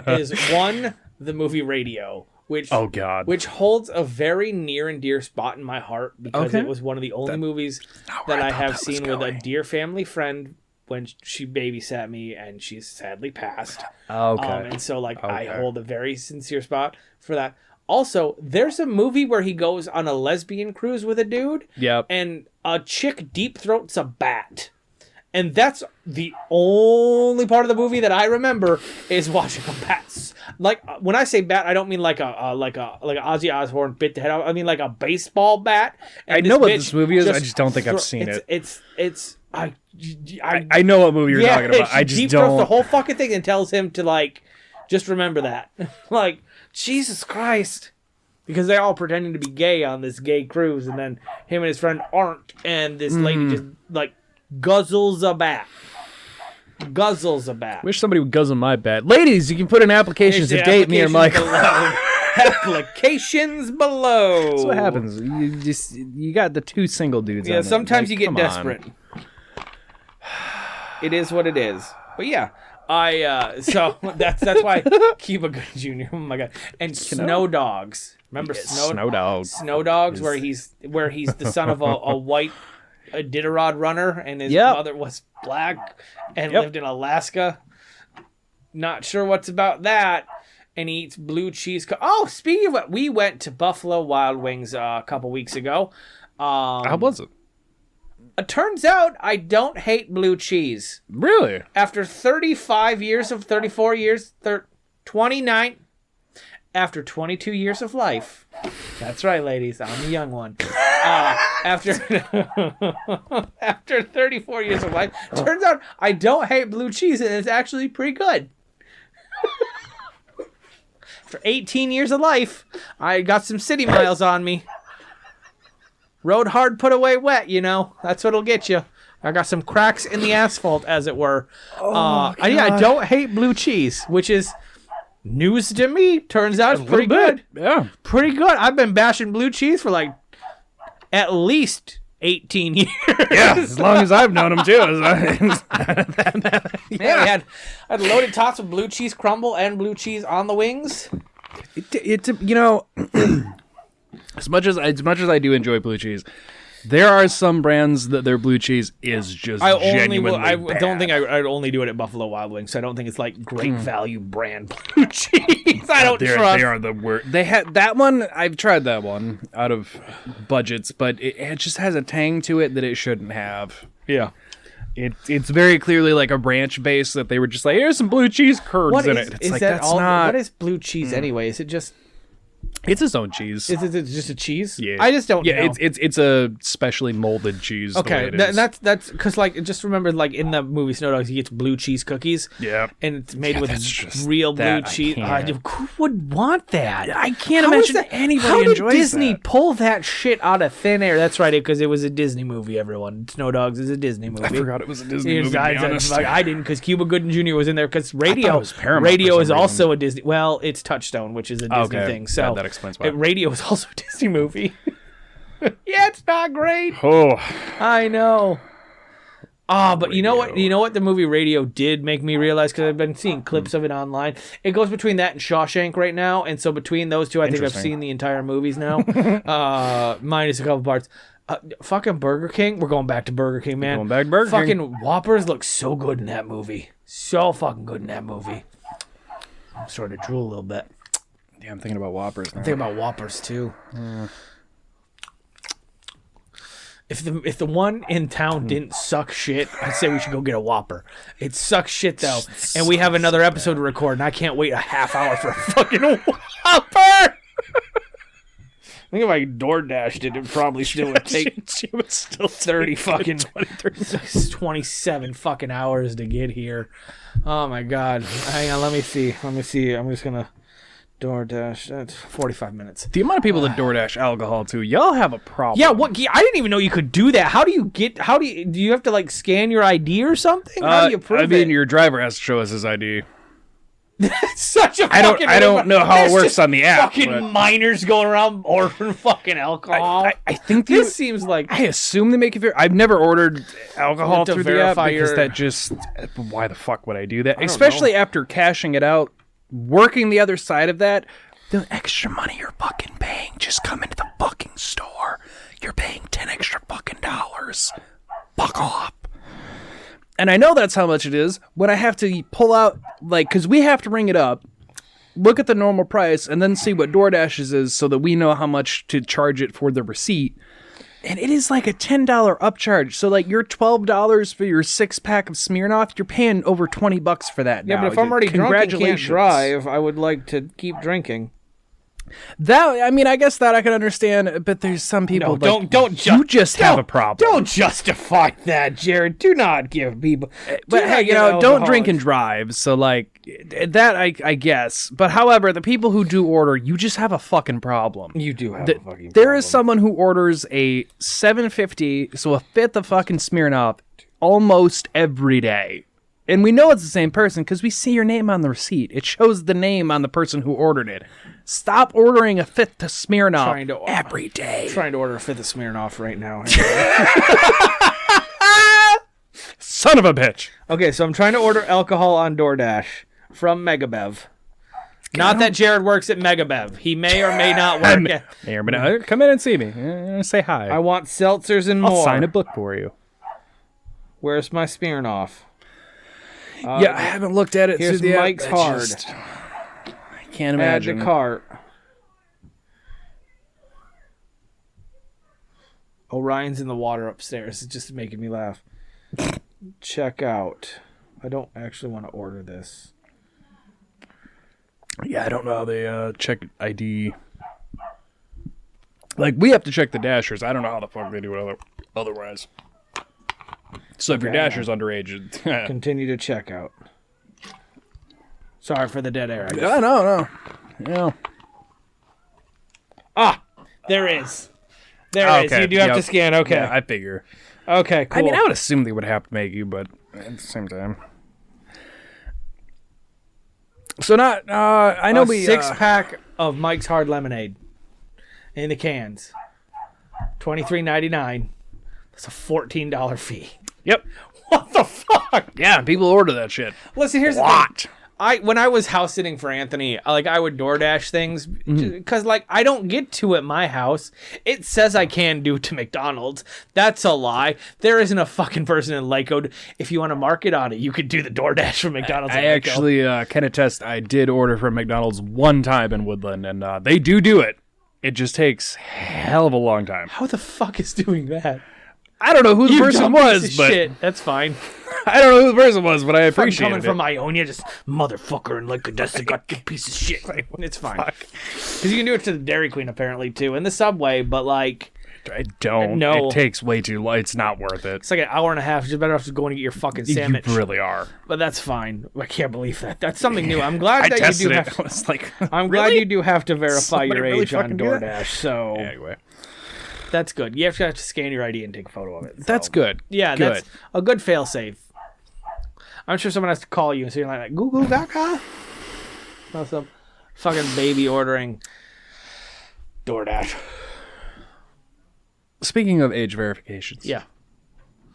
is one, the movie Radio, which holds a very near and dear spot in my heart because it was one of the only movies that I have seen with a dear family friend when she babysat me, and she's sadly passed. And so I hold a very sincere spot for that. Also, there's a movie where he goes on a lesbian cruise with a dude. Yep. And a chick deep throats a bat. And that's the only part of the movie that I remember is watching a bat. Like when I say bat, I don't mean like a Ozzy Osbourne bit the head off. I mean like a baseball bat. And I know what this movie is. I just don't think I've seen it. I know what movie you're talking about. I just deep don't. Throws the whole fucking thing and tells him to just remember that. Jesus Christ. Because they're all pretending to be gay on this gay cruise, and then him and his friend aren't, and this lady just, guzzles a bat. Wish somebody would guzzle my bat. Ladies, you can put in applications to date me or Michael. Applications below. That's what happens. You got the two single dudes on it. Sometimes you get desperate. It is what it is. But yeah. So that's why Cuba Gooding Jr. Oh my god, and Snow Dogs. Remember Snow Dogs? Snow Dogs, where he's the son of a white Iditarod runner, and his mother was black and lived in Alaska. Not sure what's about that. And he eats blue cheese. Speaking of what, we went to Buffalo Wild Wings a couple weeks ago. How was it? It turns out I don't hate blue cheese. Really? After 34 years, 29, after 22 years of life. That's right, ladies. I'm a young one. After 34 years of life, turns out I don't hate blue cheese, and it's actually pretty good. For 18 years of life, I got some city miles on me. Rode hard, put away wet, That's what'll get you. I got some cracks in the asphalt, as it were. I don't hate blue cheese, which is news to me. Turns out it's pretty good. Yeah. Pretty good. I've been bashing blue cheese for at least 18 years. Yeah, as long as I've known him too. Yeah, I had loaded tots with blue cheese crumble and blue cheese on the wings. It's you know, as much as I do enjoy blue cheese, there are some brands that their blue cheese is just genuinely bad. Don't think I'd only do it at Buffalo Wild Wings. So I don't think it's like great value brand blue cheese. I don't trust. They are the worst. They had that one. I've tried that one out of budgets, but it just has a tang to it that it shouldn't have. Yeah. It's very clearly like a branch base that they were just like, here's some blue cheese curds in it. It's like, that's not. What is blue cheese anyway? Is it just? It's its own cheese. Is it just a cheese? Yeah. I just don't know. Yeah, it's a specially molded cheese. Okay, that's because like just remember like in the movie Snow Dogs he gets blue cheese cookies. Yeah, and it's made with real blue cheese. Who would want that? I can't imagine anybody enjoys that. How did Disney pull that shit out of thin air? That's right, because it was a Disney movie. Everyone, Snow Dogs is a Disney movie. I forgot it was a Disney movie. I didn't because Cuba Gooding Jr. was in there because Radio is also a Disney. Well, it's Touchstone, which is a Disney thing. So that explains why. Radio is also a Disney movie. Yeah, it's not great. Oh, I know. But you know what? You know what the movie Radio did make me realize, because I've been seeing clips of it online. It goes between that and Shawshank right now, and so between those two, I think I've seen the entire movies now, minus a couple parts. Fucking Burger King. We're going back to Burger King, man. Going back to Burger King. Fucking Whoppers look so good in that movie. So fucking good in that movie. I'm starting to drool a little bit. Yeah, I'm thinking about Whoppers now. I'm thinking about Whoppers too. If the one in town didn't suck shit, I'd say we should go get a Whopper. It sucks shit though, and we have another episode to record, and I can't wait a half hour for a fucking Whopper. I think if I DoorDashed it probably still would take. It would still 30 fucking 27 fucking hours to get here. Oh my god! Hang on, let me see. I'm just gonna. DoorDash, that's 45 minutes. The amount of people that DoorDash alcohol too, y'all have a problem. Yeah, what? I didn't even know you could do that. Do you have to like scan your ID or something? How do you prove it? I mean, your driver has to show us his ID. That's such a I don't know how it works on the app. Fucking minors going around ordering fucking alcohol. I think this seems like. I assume they make it. I've never ordered alcohol through the app because that just. Why the fuck would I do that? Especially after cashing it out. Working the other side of that, the extra money you're fucking paying, just come into the fucking store. You're paying 10 extra fucking dollars. Fuck off. And I know that's how much it is when I have to pull out, like, because we have to ring it up, look at the normal price, and then see what DoorDash's is so that we know how much to charge it for the receipt. And it is like a $10 upcharge. So like your $12 for your 6-pack of Smirnoff, you're paying over $20 for that now. Yeah, but if I'm already drunk and can't drive, I would like to keep drinking. That, I mean, I guess that I can understand, but there's some people you just have a problem. Don't justify that, Jared. Do not give people. But hey, don't drink and drive. So like that, I guess. But however, the people who do order, you just have a fucking problem. You do have a fucking problem. There is someone who orders a $7.50, so a fifth of fucking Smirnoff, almost every day. And we know it's the same person because we see your name on the receipt. It shows the name on the person who ordered it. Stop ordering a fifth of Smirnoff every day. I'm trying to order a fifth of Smirnoff right now. Son of a bitch. Okay, so I'm trying to order alcohol on DoorDash from Megabev. Not that Jared works at Megabev. He may or may not work at... May or may not. Come in and see me. Say hi. I want seltzers and more. I'll sign a book for you. Where's my Smirnoff? Yeah, I haven't looked at it. Here's Mike's Hard. I can't imagine. Add to cart. Orion's in the water upstairs. It's just making me laugh. Check out. I don't actually want to order this. Yeah, I don't know how they check ID. Like, we have to check the dashers. I don't know how the fuck they do it otherwise. So if your dasher's underage... Continue to check out. Sorry for the dead air. Yeah, no. Yeah. Ah! There is. There is. You do have to scan. Okay. Yeah, I figure. Okay, cool. I mean, I would assume they would have to make you, but at the same time... So not... I know we... 6-pack of Mike's Hard Lemonade. In the cans. $23.99. It's a $14 fee. Yep. What the fuck? Yeah, people order that shit. Listen, here's the What? thing. When I was house sitting for Anthony, I would DoorDash things because I don't get to at my house. It says I can do to McDonald's. That's a lie. There isn't a fucking person in Lyco. If you want to market on it, you could do the DoorDash from McDonald's. I actually can attest. I did order from McDonald's one time in Woodland, and they do it. It just takes hell of a long time. How the fuck is doing that? I don't know who the person was, but shit. That's fine. I don't know who the person was, but I appreciate it. Coming from Ionia, just motherfucker and like a got piece of shit. It's fine. Because you can do it to the Dairy Queen apparently too, and the Subway, but like I don't. No. It takes way too long. It's not worth it. It's like an hour and a half. You're better off just going to get your fucking sandwich. You really are. But that's fine. I can't believe that. That's something new. I'm glad I that tested you do it. have. I was like, I'm glad you do have to verify Somebody your really age on fucking do that? DoorDash. So anyway, that's good. You have to scan your ID and take a photo of it. So. that's good. Yeah, good. That's a good fail-safe. I'm sure someone has to call you and say you're like Google Gaga. Not some fucking baby ordering DoorDash. Speaking of age verifications, Yeah,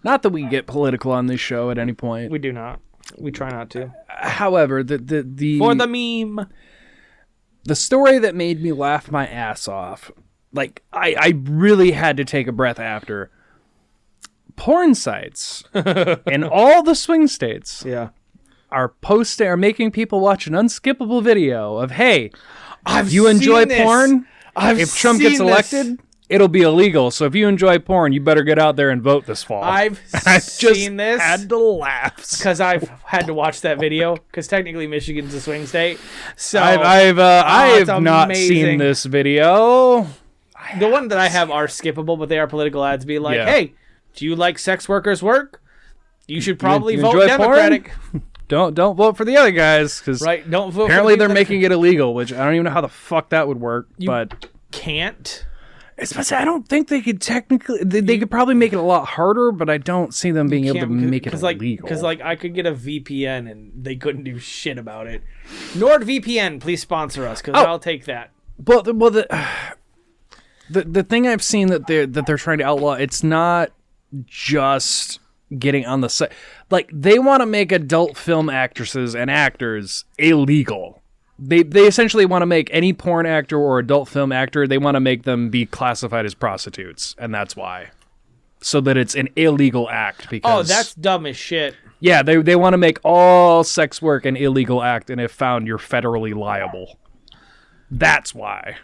not that we get political on this show at any point. we do not. We try not to. However, the For the meme. the story that made me laugh my ass off, like I really had to take a breath after. Porn sites in all the swing states Yeah. are making people watch an unskippable video of, hey, I've if you enjoy seen this. porn, I've if Trump seen gets this. elected, it'll be illegal. So if you enjoy porn, you better get out there and vote this fall. I've I just seen this. had to laugh. Because I've had to watch that video. Because technically Michigan's a swing state. So I've it's not amazing. seen this video. The one that I have are skippable, but they are political ads. Be like, Yeah. hey, do you like sex workers' work? You should probably you vote enjoy Democratic. Don't vote for the other guys because Right? Don't vote. apparently for they're the making it illegal, which I don't even know how the fuck that would work. But can't. especially, I don't think they could technically. They could probably make it a lot harder, but I don't see them being able to make it illegal. Because I could get a VPN and they couldn't do shit about it. NordVPN, please sponsor us because I'll take that. But the thing I've seen that they're trying to outlaw, it's not just getting on the site. Like, they want to make adult film actresses and actors illegal. They essentially want to make any porn actor or adult film actor, they want to make them be classified as prostitutes, and that's why. So that it's an illegal act because... Oh, that's dumb as shit. Yeah, they want to make all sex work an illegal act, and if found, you're federally liable. That's why.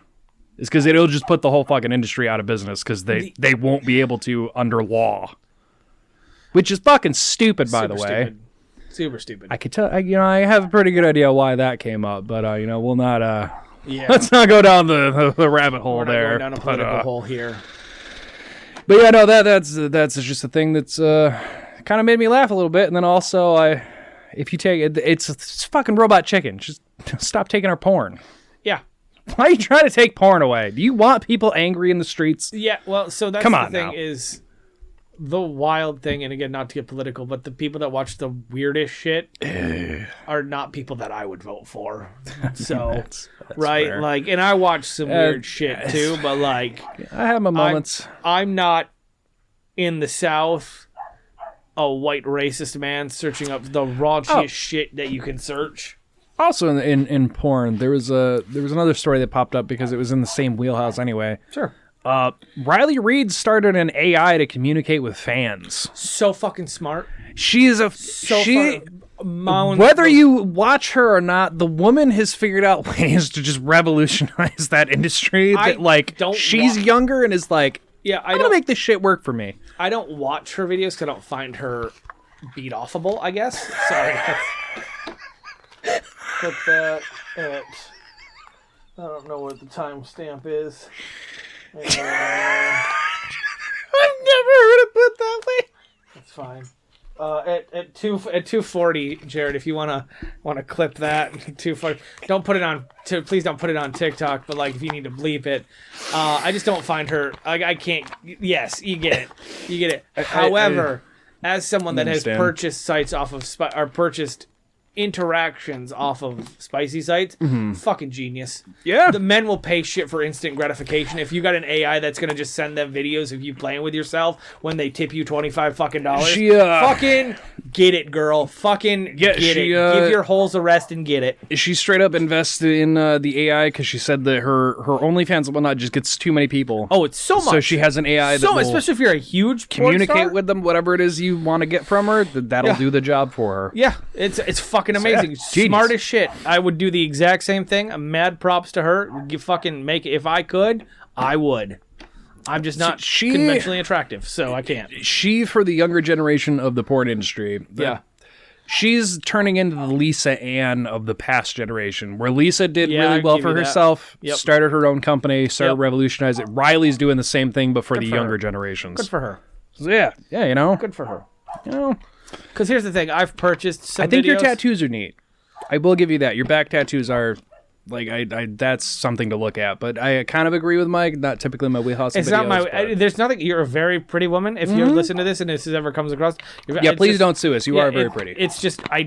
It's because it'll just put the whole fucking industry out of business because they won't be able to under law. Which is fucking stupid, by the way. Stupid. Super stupid. I could tell, I have a pretty good idea why that came up, but we'll not. Yeah. Let's not go down the rabbit hole We're not there. going down a political hole here. But yeah, no, that's just a thing that's kind of made me laugh a little bit, and then also if you take it, it's fucking Robot Chicken. Just stop taking our porn. Yeah. Why are you trying to take porn away? Do you want people angry in the streets? Yeah, well, so that's Come the on thing now. is the wild thing, and again, not to get political, but the people that watch the weirdest shit are not people that I would vote for. So, That's right? fair. Like, and I watch some weird shit too, but like, I have my moments. I'm not in the South a white racist man searching up the raunchiest shit that you can search. Also in porn, there was another story that popped up because it was in the same wheelhouse anyway. Sure. Riley Reid started an AI to communicate with fans. So fucking smart. She's whether you watch her or not, the woman has figured out ways to just revolutionize that industry. She's younger and is like, Yeah, I'm gonna make this shit work for me. I don't watch her videos because I don't find her beat offable, I guess. Sorry. Put that at... I don't know what the timestamp is. I've never heard it put that way. That's fine. At 240, Jared, if you wanna clip that, 240. Don't put it on. Please don't put it on TikTok. But like, if you need to bleep it, I just don't find her. I can't. Yes, you get it. You get it. However, as someone that has understand. purchased sites off of or purchased interactions off of spicy sites, fucking genius. Yeah. The men will pay shit for instant gratification. If you got an AI that's gonna just send them videos of you playing with yourself when they tip you $25 fucking dollars, fucking get it, girl. Fucking get it. Give your holes a rest and get it. She straight up invested in the AI because she said that her OnlyFans and whatnot just gets too many people. Oh, it's so much. So she has an AI that will especially if you're a huge porn communicate star. with them, whatever it is you want to get from her, that'll do the job for her. Yeah, it's fucking amazing. Yeah, smart as shit. I would do the exact same thing. Mad props to her. You fucking make it. If I could, I would. I'm just not conventionally attractive, so I can't. She, for the younger generation of the porn industry, she's turning into the Lisa Ann of the past generation, where Lisa did really well for herself, started her own company, started revolutionizing it. Riley's doing the same thing, but for the younger generations. Good for her. So yeah, you know. Good for her. You know. Because here's the thing, I've purchased some I think videos. your tattoos are neat. I will give you that. Your back tattoos are, like, that's something to look at. But I kind of agree with Mike. Not typically my wheelhouse. It's videos, not my. There's nothing. You're a very pretty woman. If you listen to this and this ever comes across, please don't sue us. You are very pretty. It's just I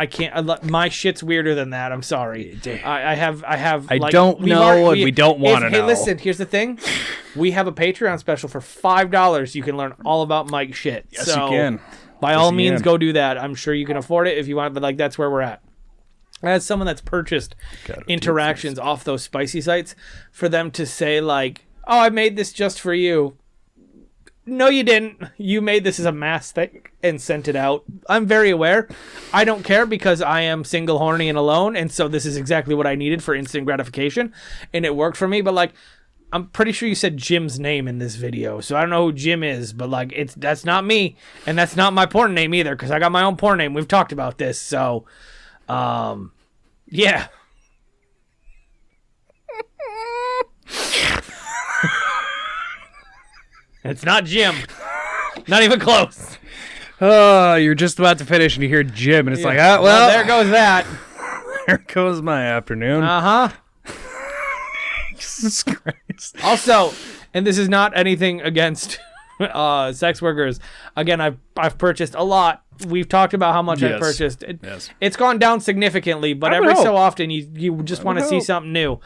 can't. My shit's weirder than that. I'm sorry. I have. I don't know, and we don't want to know. Hey, listen. Here's the thing. We have a Patreon special for $5. You can learn all about Mike's shit. Yes, you can. By all means, go do that. I'm sure you can afford it if you want, but like that's where we're at. As someone that's purchased interactions off those spicy sites, for them to say like, "Oh, I made this just for you." No, you didn't. You made this as a mass thing and sent it out. I'm very aware. I don't care because I am single, horny, and alone, and so this is exactly what I needed for instant gratification, and it worked for me. But like, I'm pretty sure you said Jim's name in this video, so I don't know who Jim is, but like, that's not me, and that's not my porn name either, because I got my own porn name. We've talked about this, so, yeah. It's not Jim. Not even close. Oh, you're just about to finish and you hear Jim, and it's like, well, there goes that. There goes my afternoon. Jesus Christ. Also, and this is not anything against sex workers. Again, I've purchased a lot. We've talked about how much I purchased. It's gone down significantly, but every so often you just want to see something new.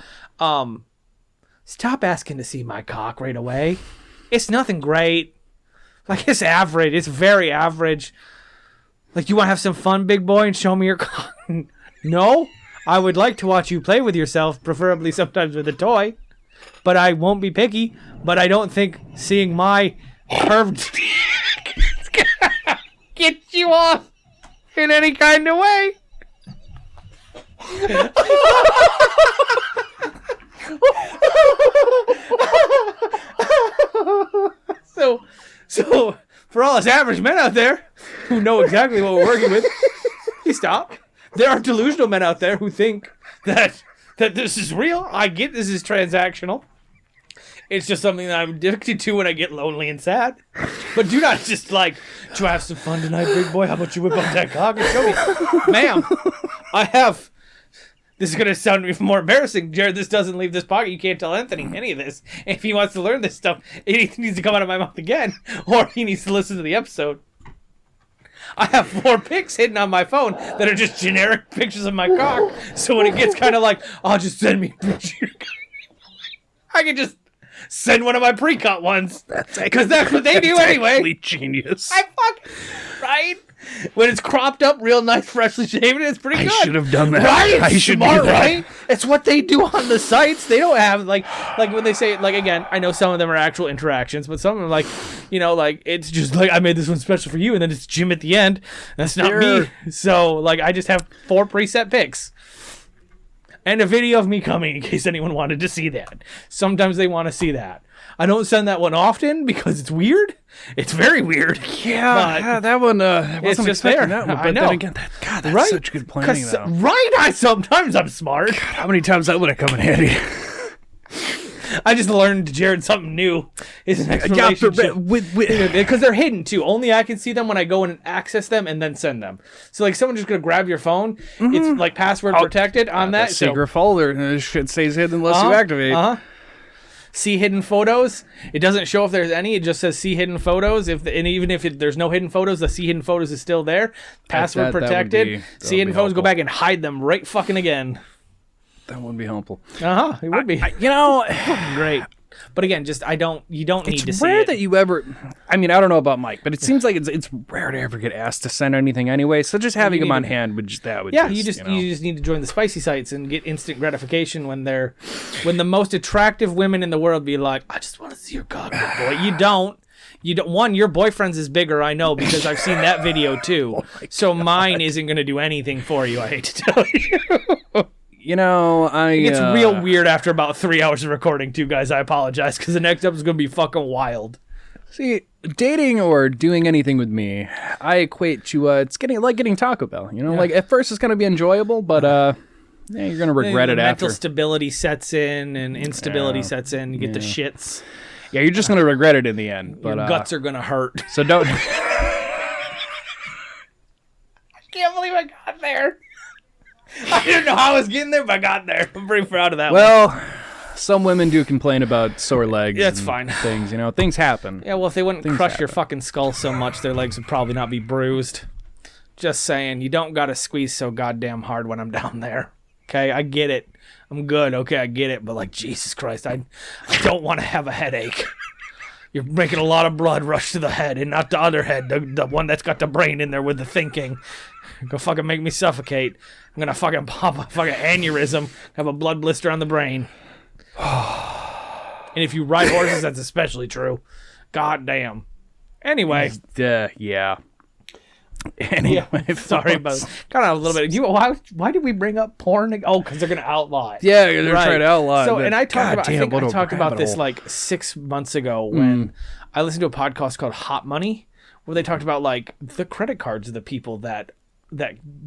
Stop asking to see my cock right away. It's nothing great. Like, it's average. It's very average. Like, you want to have some fun, big boy, and show me your cock? No? I would like to watch you play with yourself, preferably sometimes with a toy. But I won't be picky. But I don't think seeing my curved dick is gonna get you off in any kind of way. So for all us average men out there who know exactly what we're working with, you stop. There are delusional men out there who think that this is real. I get this is transactional. It's just something that I'm addicted to when I get lonely and sad. But do not just like, do I have some fun tonight, big boy? How about you whip up that cock and show me? Ma'am, I have... This is going to sound even more embarrassing. Jared, this doesn't leave this pocket. You can't tell Anthony any of this. If he wants to learn this stuff, it either needs to come out of my mouth again, or he needs to listen to the episode. I have 4 pics hidden on my phone that are just generic pictures of my cock. So when it gets kind of like, oh, just send me a picture. I can just send one of my pre-cut ones. Because that's what they do anyway. Genius. Right? When it's cropped up real nice, freshly shaven, it's pretty good. I should have done that. Right? I should smart, do that. Right? It's what they do on the sites. They don't have, like when they say, like, again, I know some of them are actual interactions, but some of them, like, you know, like, it's just like, I made this one special for you, and then it's Jim at the end. That's not me. So, like, I just have 4 preset pics. And a video of me coming in case anyone wanted to see that. Sometimes they want to see that. I don't send that one often because it's weird. It's very weird. Yeah, that one, I wasn't just expecting there. that one. But I know. then again, that's such good planning, though. Right? Sometimes I'm smart. God, how many times that would have come in handy? I just learned Jared something new. Is an explanation because they're hidden too. Only I can see them when I go in and access them and then send them. So like someone just gonna grab your phone. It's like password protected on that secret folder. And this shit stays hidden unless you activate. see hidden photos. It doesn't show if there's any. It just says see hidden photos. And even if there's no hidden photos, the see hidden photos is still there. Password protected. See hidden photos, go back and hide them right fucking again. That wouldn't be helpful. It would be. Great. But again, you don't need to see it. It's rare that you ever, I mean, I don't know about Mike, but it seems like it's rare to ever get asked to send anything anyway. So just having them on hand would just you just need to join the spicy sites and get instant gratification when the most attractive women in the world be like, I just want to see your cock, boy. You don't. One, your boyfriend's is bigger, I know, because I've seen that video too. So mine isn't going to do anything for you, I hate to tell you. You know, it gets real weird after about 3 hours of recording, too, guys. I apologize, because the next episode is going to be fucking wild. See, dating or doing anything with me, I equate to it's getting Taco Bell. You know, like at first it's going to be enjoyable, but you're going to regret it after. Mental stability sets in and instability sets in. You get the shits. Yeah, you're just going to regret it in the end. But your guts are going to hurt. So don't. I can't believe I got there. I didn't know how I was getting there, but I got there. I'm pretty proud of that one. Well, some women do complain about sore legs. That's fine. Things, things happen. Yeah, well, if they wouldn't crush your fucking skull so much, their legs would probably not be bruised. Just saying, you don't got to squeeze so goddamn hard when I'm down there. Okay, I get it. I'm good. Okay, I get it. But like, Jesus Christ, I don't want to have a headache. You're making a lot of blood rush to the head and not the other head, the one that's got the brain in there with the thinking. Go fucking make me suffocate. I'm gonna fucking pop a fucking aneurysm, have a blood blister on the brain. And if you ride horses, that's especially true. God damn. Anyway. Yeah. Anyway, sorry about kind of a little bit. Why did we bring up porn? Oh, because they're gonna outlaw it. Yeah, they're trying to outlaw it. So, and I talked I talked about this like 6 months ago when I listened to a podcast called Hot Money, where they talked about like the credit cards of the people that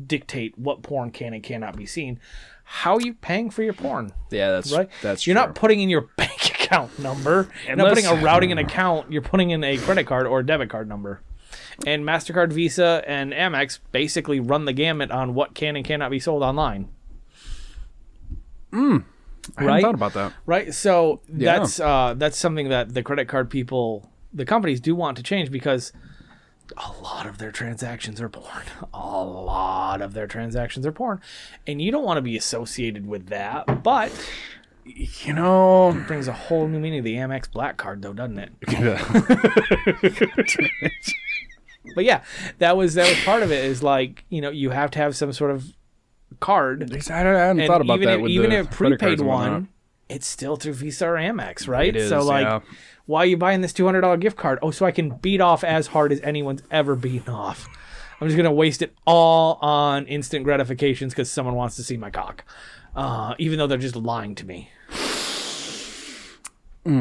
dictate what porn can and cannot be seen. How are you paying for your porn? Yeah, that's right. That's You're not putting in your bank account number. You're not putting a routing an account. You're putting in a credit card or a debit card number. And MasterCard, Visa, and Amex basically run the gamut on what can and cannot be sold online. I hadn't thought about that. Right? So that's something that the credit card people, the companies do want to change because a lot of their transactions are porn. A lot of their transactions are porn. And you don't want to be associated with that, but it brings a whole new meaning to the Amex Black Card though, doesn't it? But yeah, that was part of it is like, you have to have some sort of card. I hadn't thought about that with even the a prepaid one, it's still through Visa or Amex, right? It is, so like why are you buying this $200 gift card? Oh, so I can beat off as hard as anyone's ever beaten off. I'm just going to waste it all on instant gratifications because someone wants to see my cock. Even though they're just lying to me. We're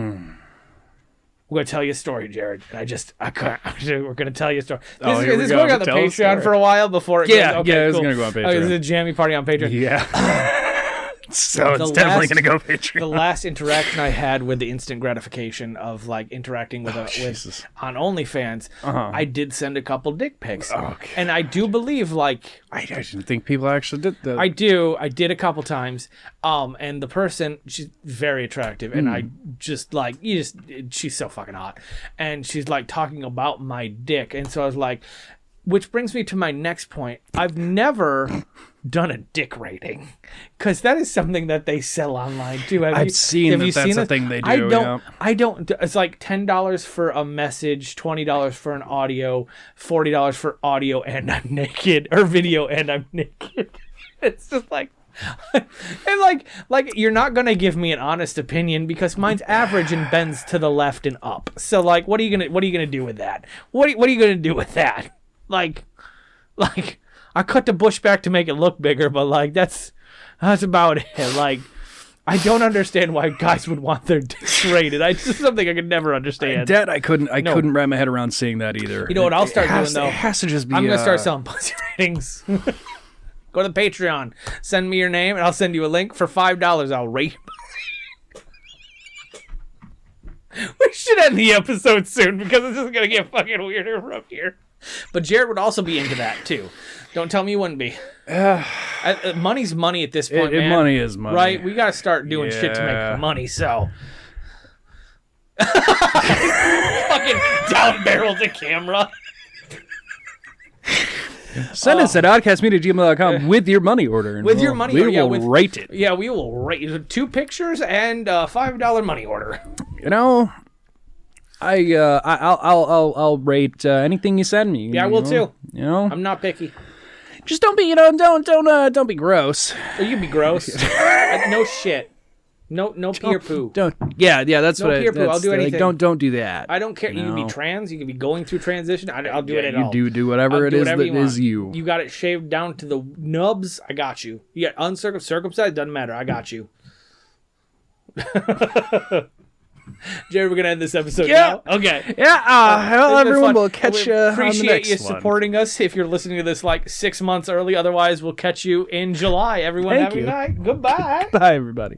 going to tell you a story, Jared. And we're going to tell you a story. Is this going on the Patreon for a while before it goes? Okay, it's going to go on Patreon. Oh, this is a JaMi party on Patreon. Yeah. So it's definitely going to go Patreon. The last interaction I had with the instant gratification of like interacting with on OnlyFans, I did send a couple dick pics. Okay. And I do believe like I didn't think people actually did that. I did a couple times. And the person, she's very attractive, and I just like she's so fucking hot. And she's like talking about my dick, and so I was like, which brings me to my next point. I've never done a dick rating because that is something that they sell online too. I've seen that's a thing they do. I don't. It's like $10 for a message, $20 for an audio, $40 for audio and I'm naked, or video and I'm naked. It's just like, and like you're not gonna give me an honest opinion because mine's average and bends to the left and up. So like, what are you gonna do with that? What are you gonna do with that? Like, I cut the bush back to make it look bigger, but like that's about it. Like, I don't understand why guys would want their dicks rated. It's just something I could never understand. That I couldn't wrap my head around seeing that either. You know what I'll start doing though? It has to just be. I'm gonna start selling pussy ratings. Go to the Patreon, send me your name, and I'll send you a link for $5. I'll rate. We should end the episode soon because this is gonna get fucking weirder from here. But Jared would also be into that too. Don't tell me you wouldn't be. Money's money at this point, man. Money is money, right? We gotta start doing shit to make money. So Fucking down barrel the camera. Send us at oddcastmedia@gmail.com with your money order. And With your money we order, yeah, will rate it. Yeah, we will rate 2 pictures and $5 money order. You know, I'll rate anything you send me. Yeah, I will too. You know, I'm not picky. just don't be, don't be gross. Oh, you can be gross. No shit. No pee or poo. Don't. Yeah, that's No what. pee or poo, I'll do like, anything. don't do that. I don't care. You can be trans. You can be going through transition. I'll do it at all. You do whatever it is that is you. You got it shaved down to the nubs. I got you. You got uncircumcised. Doesn't matter. I got you. Jared, we're gonna end this episode now. Okay. Yeah. Well, everyone will catch you on the Appreciate next you one. supporting us. If you're listening to this like 6 months early, otherwise we'll catch you in July. Everyone, Thank have a you. good night. Goodbye. Bye, everybody.